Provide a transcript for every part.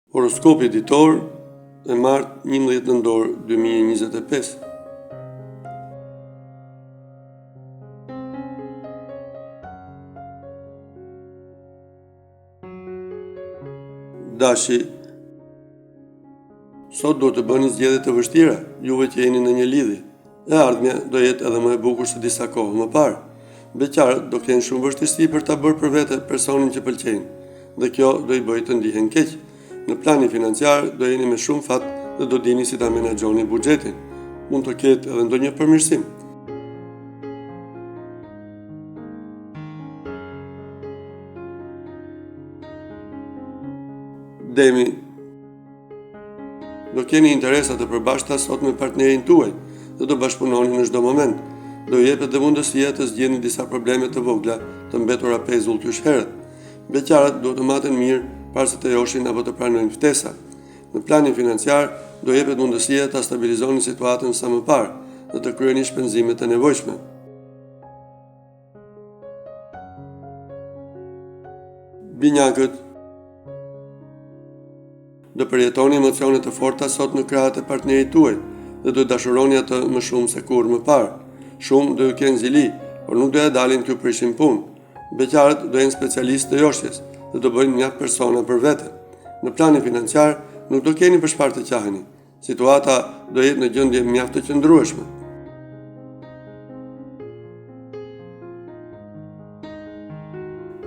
Horoskopi ditor e martë 11 nëntor 2025. Dashi, sot do të bëni zgjedhje të vështira, juve që jeni në një lidhje. E ardhmja do jetë edhe më e bukur se disa kohë më parë. Beqarët do kenë shumë vështirësi për ta bërë për vete personin që pëlqejnë, dhe kjo do i bëjë të ndihen keq. Në planin financiar do jeni me shumë fat dhe do dini si ta menaxhoni buxhetin. Mund të ketë edhe ndonjë përmirësim. Demi, do keni interesa të përbashkëta sot me partnerin tuaj dhe do bashkëpunoni në çdo moment. Do jepet dhe mundësia të zgjidhni disa probleme të vogla të mbetura pezull qysh herët. Beqarët duhet të maten mirë para se të joshin apo të pranojnë ftesa. Në planin financiar do jepet mundësia ta stabilizoni situatën sa më parë dhe të kryeni shpenzimet e nevojshme. Binjakët, do përjetoni emocione të forta sot në krahët e partnerit tuaj dhe do dashuroni atë më shumë se kur më parë. Shumë do ju kenë zili, por nuk do ja dalin t'ju prishin punë. Beqarët do jenë specialistë të joshjes dhe do bëjnë mjaft persona për vete. Në planin financiar nuk do keni për çfarë të qaheni. Situata do jetë në gjendje mjaft të qëndrueshme.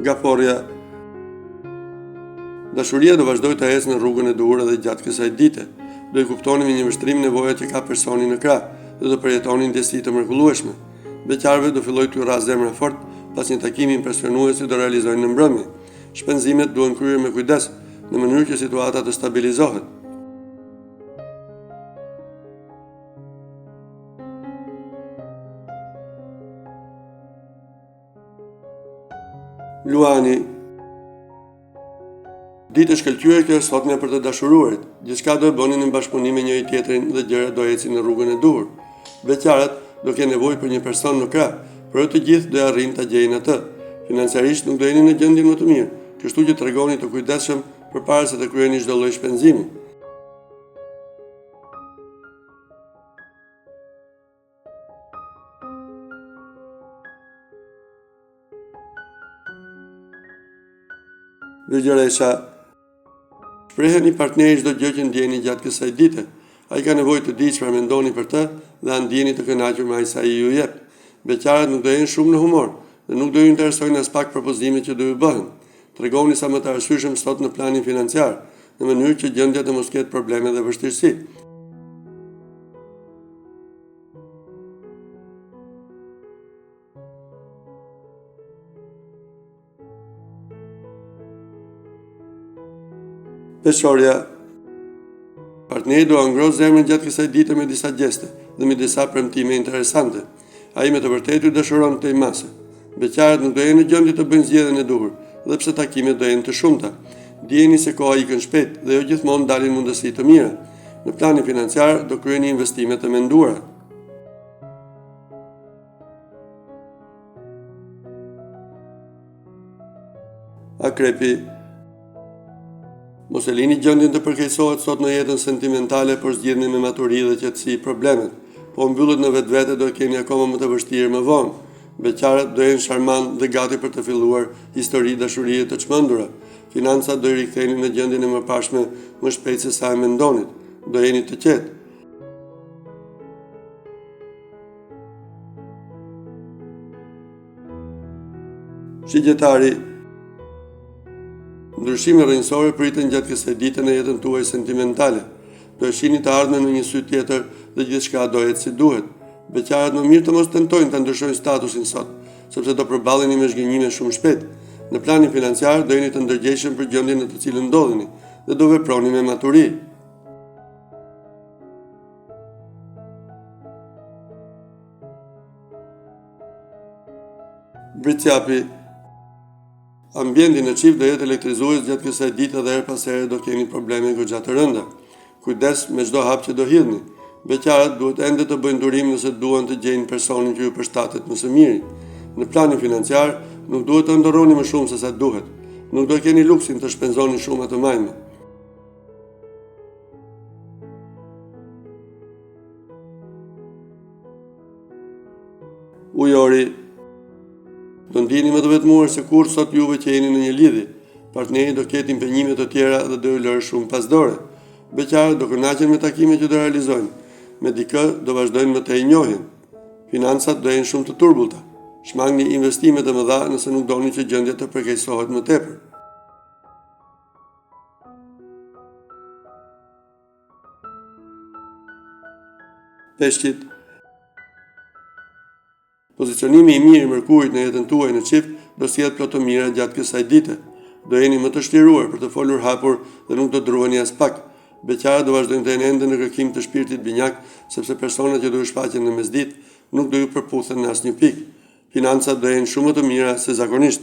Gaforja, dashuria do vazhdoj të ecë në rrugën e duhur edhe gjatë kësaj dite. Do i kuptoni me një vështrim nevojat që ka personi në krah dhe do përjetoni ndjesi të mrekullueshme. Beqarëve do filloj t'ju ras zemra fort pas një takimi impresionues që do realizojnë në mbrëmje. Shpenzimet duhen kryer me kujdes, në mënyrë që situata të stabilizohet. Luani, ditë e shkëlqyer kjo sot nga për të dashuruarit. Gjithçka do e bëni në bashkëpunim me njëri tjetrin dhe gjërat do ecin në rrugën e duhur. Beqarët do kenë nevojë për një person në krah, por të gjithë do arrijnë ta gjejnë atë. Financiarisht nuk do jeni në gjendjen më të mirë, kështu që tregoni të kujdesshëm përpara se të kryeni çdo lloj shpenzimi. Vëgjëresha, shpreheni partnerit çdo gjë që ndjeni gjatë kësaj dite. Ai ka nevojë të di çfarë mendoni për të dhe ndjeni të kënaqur me ai sa i ju jep. Beqarët nuk do jenë shumë në humor dhe nuk do ju interesojnë as pak propozimet që do ju bëhen. Tregoni sa më të arsyeshëm sot në planin financiar, në mënyrë që gjendja të mos ketë probleme dhe vështirësi. Peshorja, partneri do ngrohtë zemrën gjatë kësaj dite me disa gjeste dhe me disa premtime interesante. Ai me të vërtetë ju dëshiron të imase. Beqarët nuk do jenë në gjendje të bëjnë zgjedhjen e duhur, dhe pse takimet do jenë të shumta. Dijeni se koha ikën shpejt dhe jo gjithmonë dalin mundësi të mira. Në planin financiar do kryeni investime të menduara. Akrepi, mos e lini gjendjen të përkeqësohet sot në jetën sentimentale, por zgjidhni me maturi dhe qetësi problemet. Po mbyllet në vetvete do keni akoma më të vështirë më vonë. Beqarët do jenë sharmant dhe gati për të filluar histori dashurie të çmendura. Financat do i riktheni në gjendjen e mëparshme më shpejt se sa e mendonit. Do jeni të qetë. Shigjetari, ndryshime rrënjësore priten gjatë kësaj dite në jetën tuaj sentimentale. Do e shihni të ardhmen në një sy tjetër dhe gjithçka do ecë si duhet. Beqarët më mirë të mos tentojnë të ndryshojnë statusin sot, sepse do përballeni me zhgënjime shumë shpejt. Në planin financiar do jeni të ndërgjegjshëm për gjendjen në të cilën ndodheni dhe do veproni me maturi. Britsjapi, ambienti në çift do jetë elektrizues gjatë kësaj dite dhe her pas here do keni probleme goxha të rënda. Kujdes me çdo hap që do hidhni. Beqarët duhet ende të bëjnë durim nëse duan të gjejnë personin që ju përshtatet më së miri. Në planin financiar nuk duhet të ndorroni më shumë se sa duhet. Nuk do keni luksin të shpenzoni shumë atë majme. ujori. Do ndjeni më të vetmuar se kur sot juve që jeni në një lidhje. Partneri do ketë impenjime të tjera dhe do i lërë shumë pasdore. Beqarët do kënaqen me takime që do realizojnë. Me dikë do vazhdojnë më të e njohin. Financat do jenë shumë të turbulta. Shmangni investimet e mëdha nëse nuk doni që gjendja të përkeqësohet më tepër. Peshqit. Pozicionimi i mirë i Mërkurit në jetën tuaj në çift do sjellë plot të mira gjatë kësaj dite. Do jeni më të shliruar për të folur hapur dhe nuk do druheni as pak. Beqarët do vazhdojnë të jenë ende në kërkim të shpirtit binjak, sepse personat që do ju shfaqen në mesditë nuk do ju përputhen në asnjë pikë. Financat do jenë shumë më të mira se zakonisht.